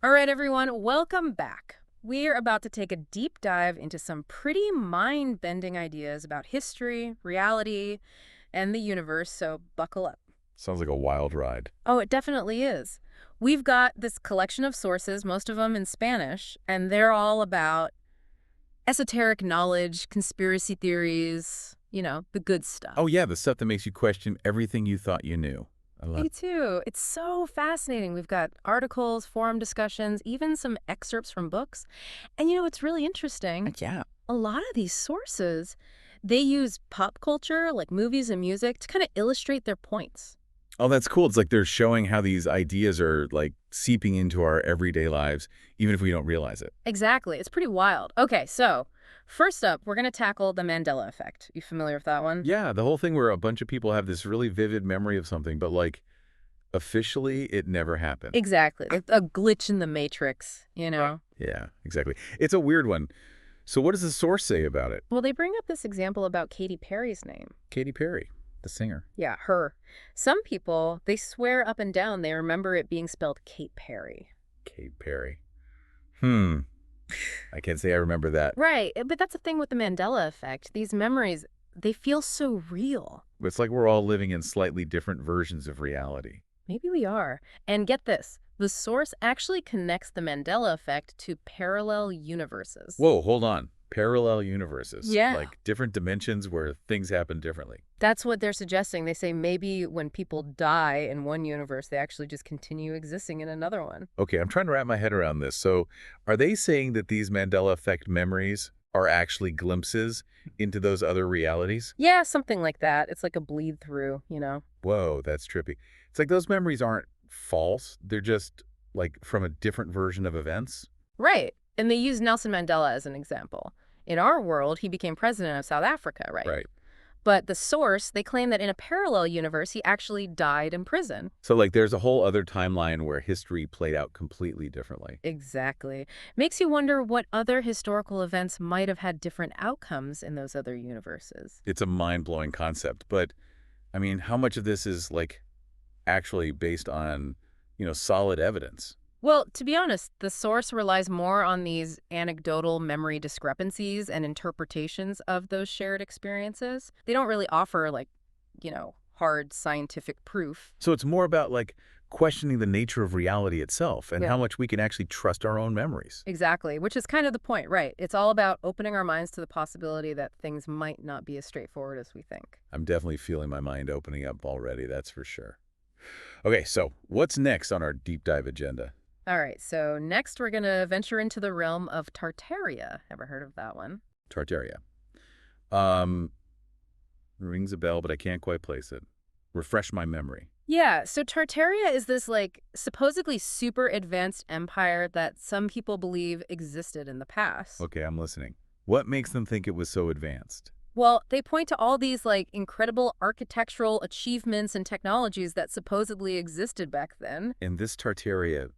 All right, everyone, welcome back. We're about to take a deep dive into some pretty mind-bending ideas about history, reality, and the universe, so buckle up. Sounds like a wild ride. Oh, it definitely is. We've got this collection of sources, most of them in Spanish, and they're all about esoteric knowledge, conspiracy theories, the good stuff. Oh yeah, the stuff that makes you question everything you thought you knew. I love Me too. It's so fascinating. We've got articles, forum discussions, even some excerpts from books. And what's really interesting? Yeah. A lot of these sources, they use pop culture, like movies and music, to kind of illustrate their points. Oh, that's cool. It's like they're showing how these ideas are like seeping into our everyday lives, even if we don't realize it. Exactly. It's pretty wild. Okay, so first up, we're going to tackle the Mandela Effect. You familiar with that one? Yeah, the whole thing where a bunch of people have this really vivid memory of something, but like officially it never happened. Exactly. It's a glitch in the matrix, Yeah, exactly. It's a weird one. So what does the source say about it? Well, they bring up this example about Katy Perry's name. Katy Perry, the singer. Yeah, her. Some people, they swear up and down they remember it being spelled Kate Perry. Katy Perry. I can't say I remember that. Right, but that's the thing with the Mandela Effect. These memories, they feel so real. It's like we're all living in slightly different versions of reality. Maybe we are. And get this, the source actually connects the Mandela Effect to parallel universes. Whoa, hold on. Parallel universes. Yeah. Like different dimensions where things happen differently. That's what they're suggesting. They say maybe when people die in one universe, they actually just continue existing in another one. Okay, I'm trying to wrap my head around this. So are they saying that these Mandela Effect memories are actually glimpses into those other realities? Yeah, something like that. It's like a bleed through, Whoa, that's trippy. It's like those memories aren't false. They're just like from a different version of events. Right. And they use Nelson Mandela as an example. In our world, he became president of South Africa, right? Right. But the source, they claim that in a parallel universe, he actually died in prison. So like there's a whole other timeline where history played out completely differently. Exactly. Makes you wonder what other historical events might have had different outcomes in those other universes. It's a mind-blowing concept, but I mean, how much of this is like actually based on, solid evidence? Well, to be honest, the source relies more on these anecdotal memory discrepancies and interpretations of those shared experiences. They don't really offer, hard scientific proof. So it's more about like questioning the nature of reality itself and Yeah. how much we can actually trust our own memories. Exactly, which is kind of the point, right? It's all about opening our minds to the possibility that things might not be as straightforward as we think. I'm definitely feeling my mind opening up already, that's for sure. Okay, so what's next on our deep dive agenda? All right, so next we're going to venture into the realm of Tartaria. Ever heard of that one? Tartaria. Rings a bell, but I can't quite place it. Refresh my memory. Yeah, so Tartaria is this, supposedly super advanced empire that some people believe existed in the past. Okay, I'm listening. What makes them think it was so advanced? Well, they point to all these, incredible architectural achievements and technologies that supposedly existed back then. And this Tartaria,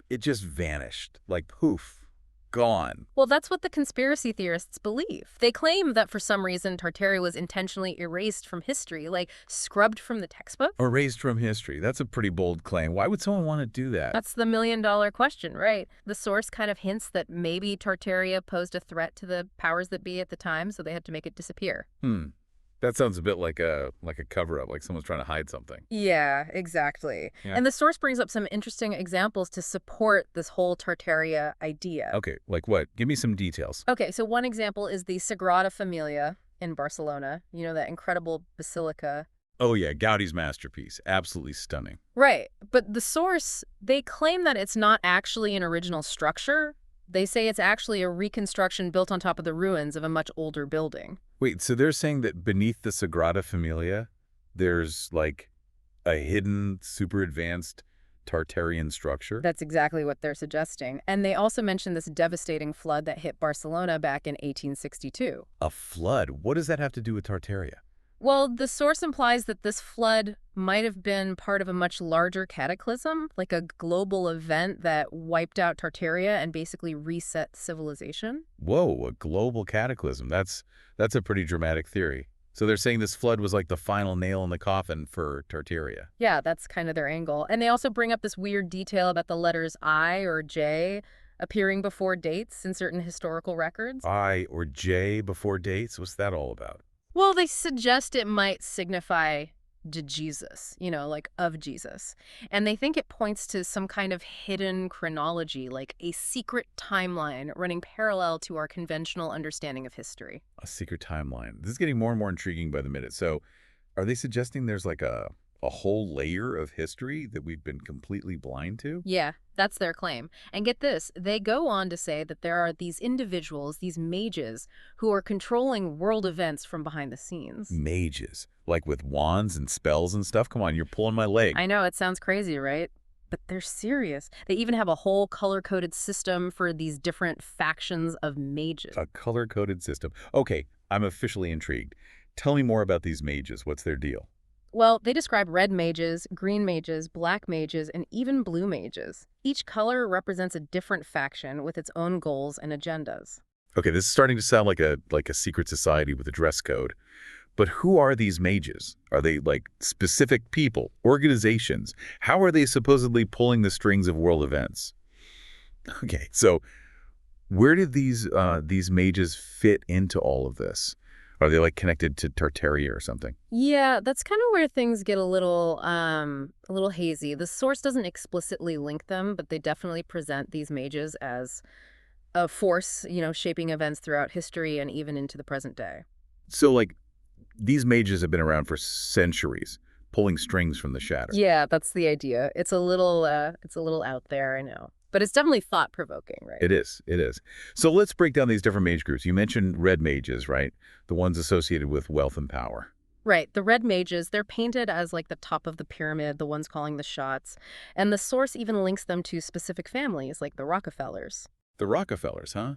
it just vanished. Like poof, gone. Well, that's what the conspiracy theorists believe. They claim that for some reason Tartaria was intentionally erased from history, scrubbed from the textbook. Erased from history. That's a pretty bold claim. Why would someone want to do that? That's the million-dollar question, right? The source kind of hints that maybe Tartaria posed a threat to the powers that be at the time, so they had to make it disappear. That sounds a bit like a cover-up, like someone's trying to hide something. Yeah, exactly. Yeah. And the source brings up some interesting examples to support this whole Tartaria idea. Okay, like what? Give me some details. Okay, so one example is the Sagrada Familia in Barcelona, that incredible basilica. Oh yeah, Gaudi's masterpiece. Absolutely stunning. Right, but the source, they claim that it's not actually an original structure. They say it's actually a reconstruction built on top of the ruins of a much older building. Wait, so they're saying that beneath the Sagrada Familia, there's like a hidden, super advanced Tartarian structure? That's exactly what they're suggesting. And they also mention this devastating flood that hit Barcelona back in 1862. A flood? What does that have to do with Tartaria? Well, the source implies that this flood might have been part of a much larger cataclysm, like a global event that wiped out Tartaria and basically reset civilization. Whoa, a global cataclysm. That's a pretty dramatic theory. So they're saying this flood was like the final nail in the coffin for Tartaria. Yeah, that's kind of their angle. And they also bring up this weird detail about the letters I or J appearing before dates in certain historical records. I or J before dates? What's that all about? Well, they suggest it might signify de Jesus, like of Jesus. And they think it points to some kind of hidden chronology, like a secret timeline running parallel to our conventional understanding of history. A secret timeline. This is getting more and more intriguing by the minute. So are they suggesting there's like a whole layer of history that we've been completely blind to? Yeah, that's their claim. And get this, they go on to say that there are these individuals, these mages, who are controlling world events from behind the scenes. Mages. Like with wands and spells and stuff? Come on, you're pulling my leg. I know, it sounds crazy, right? But they're serious. They even have a whole color-coded system for these different factions of mages. A color-coded system. Okay, I'm officially intrigued. Tell me more about these mages. What's their deal? Well, they describe red mages, green mages, black mages, and even blue mages. Each color represents a different faction with its own goals and agendas. Okay, this is starting to sound like a secret society with a dress code. But who are these mages? Are they like specific people, organizations? How are they supposedly pulling the strings of world events? Okay, so where did these mages fit into all of this? Are they like connected to Tartaria or something? Yeah, that's kind of where things get a little hazy. The source doesn't explicitly link them, but they definitely present these mages as a force, shaping events throughout history and even into the present day. So like these mages have been around for centuries, pulling strings from the shatter. Yeah, that's the idea. It's a little out there, I know. But it's definitely thought-provoking, right? It is. It is. So let's break down these different mage groups. You mentioned red mages, right? The ones associated with wealth and power. Right. The red mages, they're painted as like the top of the pyramid, the ones calling the shots. And the source even links them to specific families, like the Rockefellers. The Rockefellers, huh?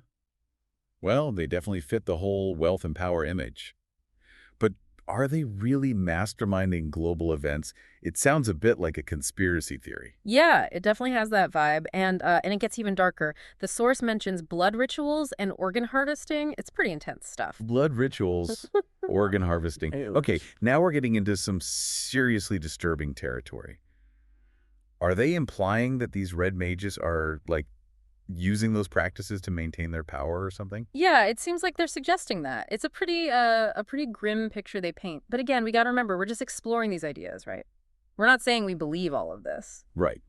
Well, they definitely fit the whole wealth and power image. But are they really masterminding global events? It sounds a bit like a conspiracy theory. Yeah, it definitely has that vibe. And it gets even darker. The source mentions blood rituals and organ harvesting. It's pretty intense stuff. Blood rituals, organ harvesting. Okay, now we're getting into some seriously disturbing territory. Are they implying that these red mages are, like, using those practices to maintain their power or something? Yeah, it seems like they're suggesting that. It's a pretty grim picture they paint. But again, we got to remember, we're just exploring these ideas, right? We're not saying we believe all of this. Right,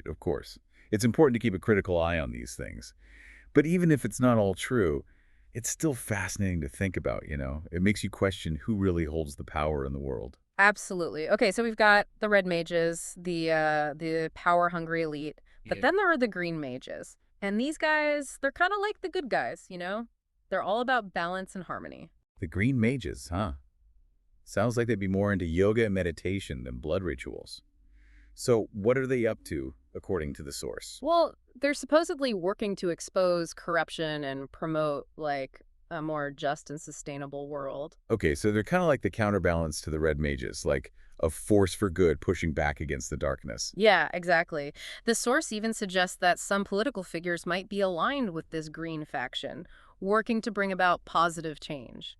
of course. It's important to keep a critical eye on these things. But even if it's not all true, it's still fascinating to think about, It makes you question who really holds the power in the world. Absolutely. Okay, so we've got the red mages, the power-hungry elite, but then there are the green mages. And these guys, they're kind of like the good guys, They're all about balance and harmony. The green mages, huh? Sounds like they'd be more into yoga and meditation than blood rituals. So what are they up to, according to the source? Well, they're supposedly working to expose corruption and promote, like, a more just and sustainable world. Okay, so they're kind of like the counterbalance to the red mages, like a force for good pushing back against the darkness. Yeah, exactly. The source even suggests that some political figures might be aligned with this green faction, working to bring about positive change.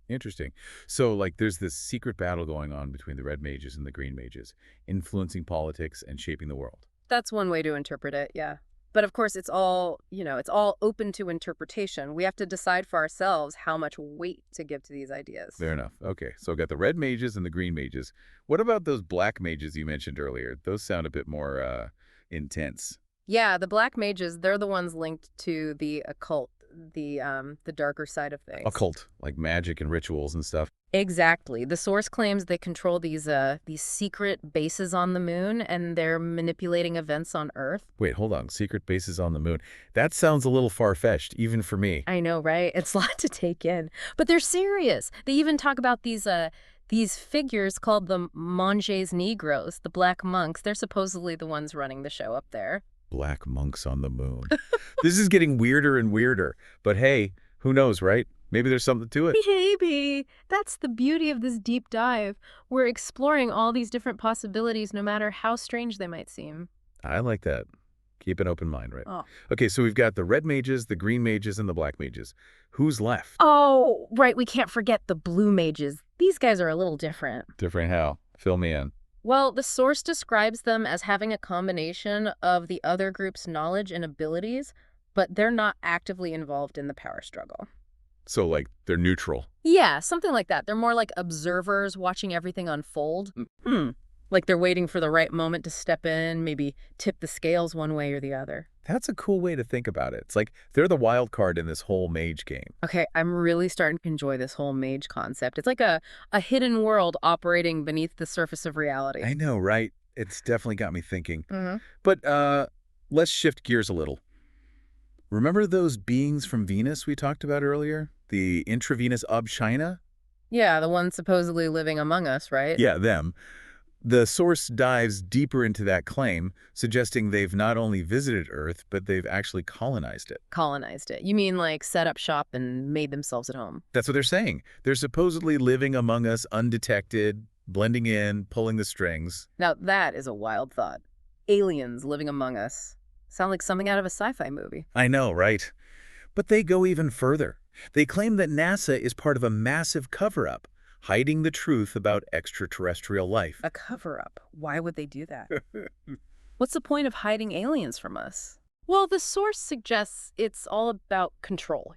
Interesting. So, like, there's this secret battle going on between the red mages and the green mages, influencing politics and shaping the world. That's one way to interpret it, yeah. But of course, it's all open to interpretation. We have to decide for ourselves how much weight to give to these ideas. Fair enough. Okay, so got the red mages and the green mages. What about those black mages you mentioned earlier? Those sound a bit more intense. Yeah, the black mages, they're the ones linked to the occult, the darker side of things. Occult, like magic and rituals and stuff. Exactly. The source claims they control these secret bases on the moon, and they're manipulating events on Earth. Wait, hold on. Secret bases on the moon. That sounds a little far-fetched, even for me. I know, right? It's a lot to take in. But they're serious. They even talk about these figures called the Monjes Negros, the black monks. They're supposedly the ones running the show up there. Black monks on the moon. This is getting weirder and weirder. But hey, who knows, right? Maybe there's something to it. Maybe. That's the beauty of this deep dive. We're exploring all these different possibilities, no matter how strange they might seem. I like that. Keep an open mind, right? Oh. Okay, so we've got the red mages, the green mages, and the black mages. Who's left? Oh, right. We can't forget the blue mages. These guys are a little different. Different how? Fill me in. Well, the source describes them as having a combination of the other group's knowledge and abilities, but they're not actively involved in the power struggle. So, like, they're neutral. Yeah, something like that. They're more like observers watching everything unfold. Like they're waiting for the right moment to step in, maybe tip the scales one way or the other. That's a cool way to think about it. It's like they're the wild card in this whole mage game. Okay, I'm really starting to enjoy this whole mage concept. It's like a hidden world operating beneath the surface of reality. I know, right? It's definitely got me thinking. Mm-hmm. But let's shift gears a little. Remember those beings from Venus we talked about earlier? The intravenous China? Yeah, the ones supposedly living among us, right? Yeah, them. The source dives deeper into that claim, suggesting they've not only visited Earth, but they've actually colonized it. Colonized it. You mean like set up shop and made themselves at home? That's what they're saying. They're supposedly living among us undetected, blending in, pulling the strings. Now that is a wild thought. Aliens living among us. Sound like something out of a sci-fi movie. I know, right? But they go even further. They claim that NASA is part of a massive cover-up, hiding the truth about extraterrestrial life. A cover-up. Why would they do that? What's the point of hiding aliens from us? Well, the source suggests it's all about control,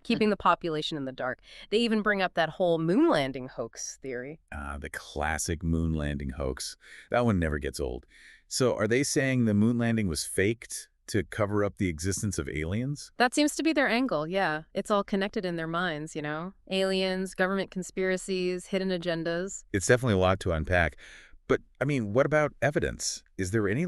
keeping the population in the dark. They even bring up that whole moon landing hoax theory. The classic moon landing hoax. That one never gets old. So are they saying the moon landing was faked to cover up the existence of aliens? That seems to be their angle, yeah. It's all connected in their minds, Aliens, government conspiracies, hidden agendas. It's definitely a lot to unpack. But, I mean, what about evidence? Is there any,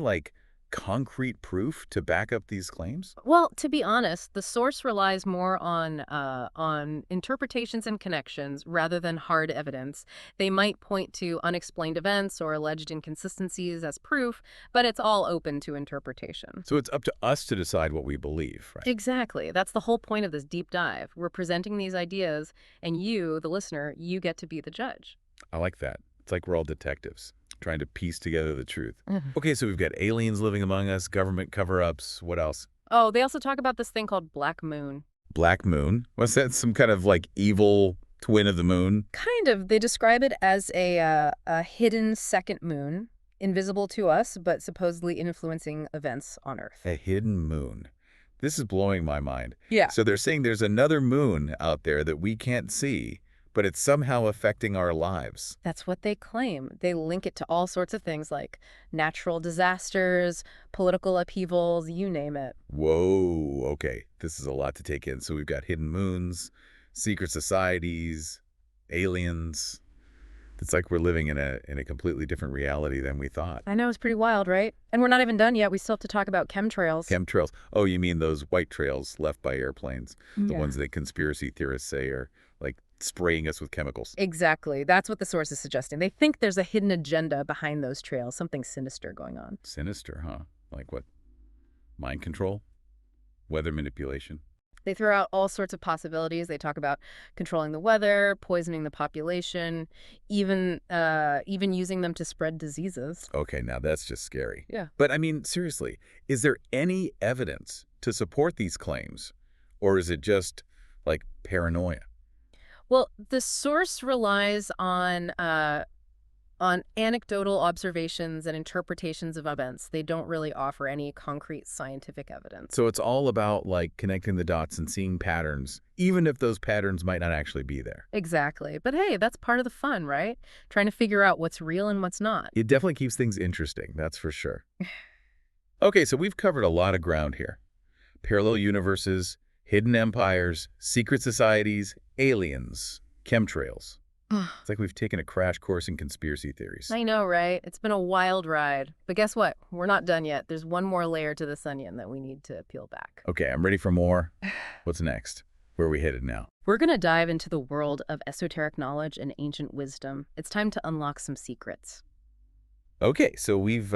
concrete proof to back up these claims? Well, to be honest, the source relies more on interpretations and connections rather than hard evidence. They might point to unexplained events or alleged inconsistencies as proof, but it's all open to interpretation. So it's up to us to decide what we believe, right? Exactly. That's the whole point of this deep dive. We're presenting these ideas, and you, the listener, you get to be the judge. I like that. It's like we're all detectives, trying to piece together the truth. Mhm. Okay, so we've got aliens living among us, government cover-ups. What else? Oh, they also talk about this thing called Black Moon. Black Moon? What's that? Some kind of, evil twin of the moon? Kind of. They describe it as a hidden second moon, invisible to us, but supposedly influencing events on Earth. A hidden moon. This is blowing my mind. Yeah. So they're saying there's another moon out there that we can't see, but it's somehow affecting our lives. That's what they claim. They link it to all sorts of things like natural disasters, political upheavals, you name it. Whoa, okay. This is a lot to take in. So we've got hidden moons, secret societies, aliens. It's like we're living in a completely different reality than we thought. I know, it's pretty wild, right? And we're not even done yet. We still have to talk about chemtrails. Chemtrails. Oh, you mean those white trails left by airplanes? The Yeah. ones that conspiracy theorists say are, spraying us with chemicals. Exactly. That's what the source is suggesting. They think there's a hidden agenda behind those trails, something sinister going on. Sinister, huh? Like what? Mind control? Weather manipulation? They throw out all sorts of possibilities. They talk about controlling the weather, poisoning the population, even using them to spread diseases. Okay, now that's just scary. Yeah. But I mean, seriously, is there any evidence to support these claims? Or is it just, paranoia? Well, the source relies on anecdotal observations and interpretations of events. They don't really offer any concrete scientific evidence. So it's all about, connecting the dots and seeing patterns, even if those patterns might not actually be there. Exactly. But hey, that's part of the fun, right? Trying to figure out what's real and what's not. It definitely keeps things interesting, that's for sure. Okay, so we've covered a lot of ground here. Parallel universes, hidden empires, secret societies, aliens, chemtrails. It's like we've taken a crash course in conspiracy theories. I know, right? It's been a wild ride. But guess what? We're not done yet. There's one more layer to this onion that we need to peel back. Okay, I'm ready for more. What's next? Where are we headed now? We're going to dive into the world of esoteric knowledge and ancient wisdom. It's time to unlock some secrets. Okay, so we've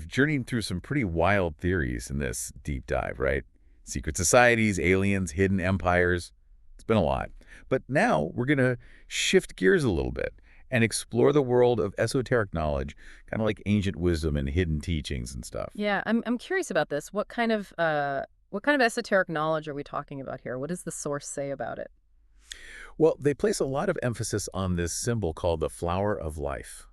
journeyed through some pretty wild theories in this deep dive, right? Secret societies, aliens, hidden empires. It's been a lot. But now we're going to shift gears a little bit and explore the world of esoteric knowledge, kind of like ancient wisdom and hidden teachings and stuff. Yeah, I'm curious about this. What kind of esoteric knowledge are we talking about here? What does the source say about it? Well, they place a lot of emphasis on this symbol called the flower of life.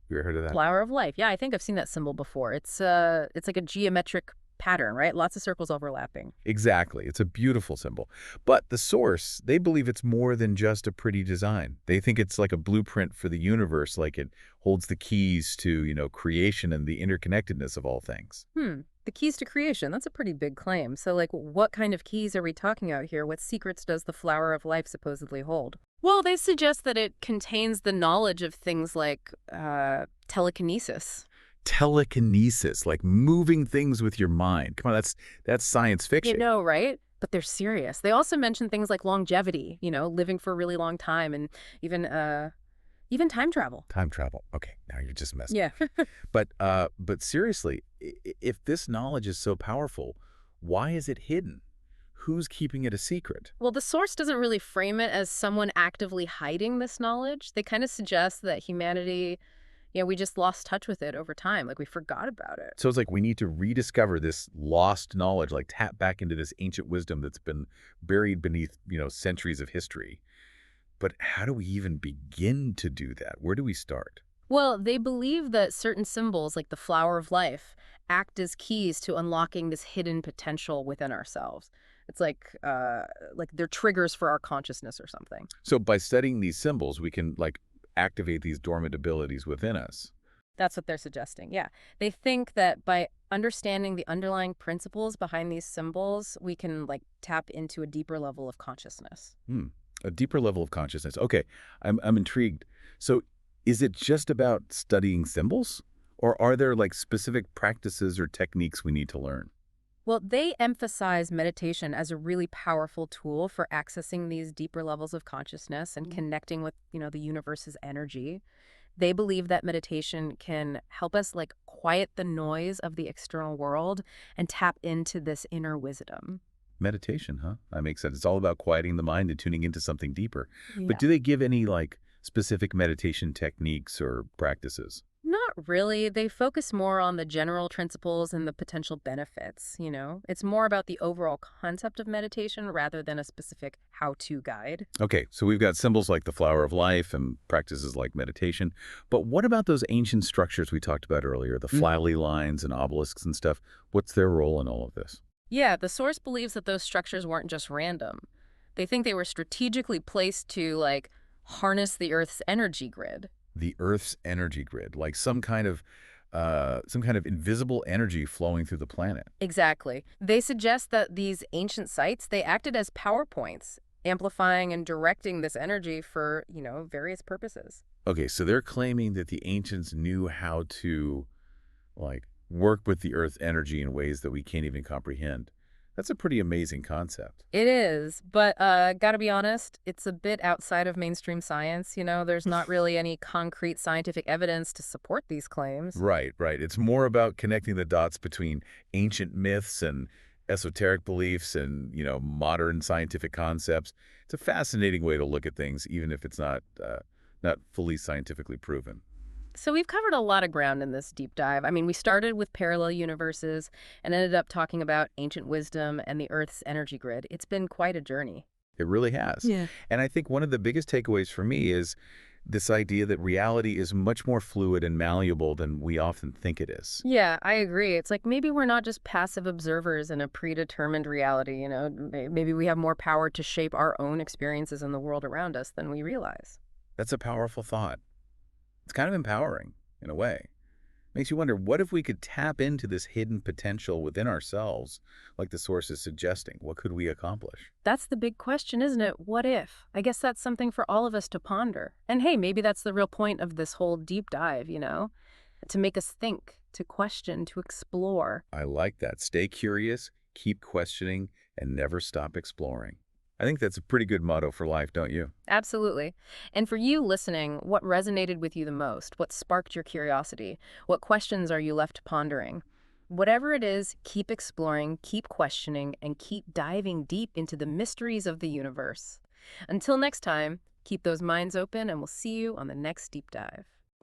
You ever heard of that? Flower of life. Yeah, I think I've seen that symbol before. It's like a geometric pattern, right? Lots of circles overlapping. Exactly. It's a beautiful symbol. But the source, they believe it's more than just a pretty design. They think it's like a blueprint for the universe, like it holds the keys to, creation and the interconnectedness of all things. The keys to creation. That's a pretty big claim. So, like, what kind of keys are we talking about here? What secrets does the flower of life supposedly hold? Well, they suggest that it contains the knowledge of things like telekinesis. Telekinesis, like moving things with your mind. Come on, that's science fiction. You know, right? But they're serious. They also mention things like longevity, living for a really long time, and even time travel. Time travel. Okay, now you're just messing. Yeah. But seriously, if this knowledge is so powerful, why is it hidden? Who's keeping it a secret? Well, the source doesn't really frame it as someone actively hiding this knowledge. They kind of suggest that humanity, we just lost touch with it over time, like we forgot about it. So it's like we need to rediscover this lost knowledge, like tap back into this ancient wisdom that's been buried beneath, centuries of history. But how do we even begin to do that? Where do we start? Well, they believe that certain symbols, like the flower of life, act as keys to unlocking this hidden potential within ourselves. It's like they're triggers for our consciousness or something. So by studying these symbols, we can activate these dormant abilities within us. That's what they're suggesting. Yeah. They think that by understanding the underlying principles behind these symbols, we can tap into a deeper level of consciousness. A deeper level of consciousness. Okay, I'm intrigued. So is it just about studying symbols? Or are there specific practices or techniques we need to learn? Well, they emphasize meditation as a really powerful tool for accessing these deeper levels of consciousness and connecting with, the universe's energy. They believe that meditation can help us quiet the noise of the external world and tap into this inner wisdom. Meditation, huh? That makes sense. It's all about quieting the mind and tuning into something deeper. Yeah. But do they give any specific meditation techniques or practices? Not really. They focus more on the general principles and the potential benefits, It's more about the overall concept of meditation rather than a specific how-to guide. Okay, so we've got symbols like the flower of life and practices like meditation. But what about those ancient structures we talked about earlier, the fly-leaf lines and obelisks and stuff? What's their role in all of this? Yeah, the source believes that those structures weren't just random. They think they were strategically placed to, harness the Earth's energy grid. The Earth's energy grid, like some kind of invisible energy flowing through the planet. Exactly. They suggest that these ancient sites, they acted as power points, amplifying and directing this energy for, various purposes. Okay, so they're claiming that the ancients knew how to, work with the Earth's energy in ways that we can't even comprehend. That's a pretty amazing concept. It is, but gotta be honest, it's a bit outside of mainstream science. There's not really any concrete scientific evidence to support these claims. Right. It's more about connecting the dots between ancient myths and esoteric beliefs and, modern scientific concepts. It's a fascinating way to look at things, even if it's not fully scientifically proven. So we've covered a lot of ground in this deep dive. I mean, we started with parallel universes and ended up talking about ancient wisdom and the Earth's energy grid. It's been quite a journey. It really has. Yeah. And I think one of the biggest takeaways for me is this idea that reality is much more fluid and malleable than we often think it is. Yeah, I agree. It's like maybe we're not just passive observers in a predetermined reality, Maybe we have more power to shape our own experiences in the world around us than we realize. That's a powerful thought. It's kind of empowering, in a way. Makes you wonder, what if we could tap into this hidden potential within ourselves, like the source is suggesting? What could we accomplish? That's the big question, isn't it? What if? I guess that's something for all of us to ponder. And hey, maybe that's the real point of this whole deep dive, To make us think, to question, to explore. I like that. Stay curious, keep questioning, and never stop exploring. I think that's a pretty good motto for life, don't you? Absolutely. And for you listening, what resonated with you the most? What sparked your curiosity? What questions are you left pondering? Whatever it is, keep exploring, keep questioning, and keep diving deep into the mysteries of the universe. Until next time, Keep those minds open, and we'll see you on the next deep dive.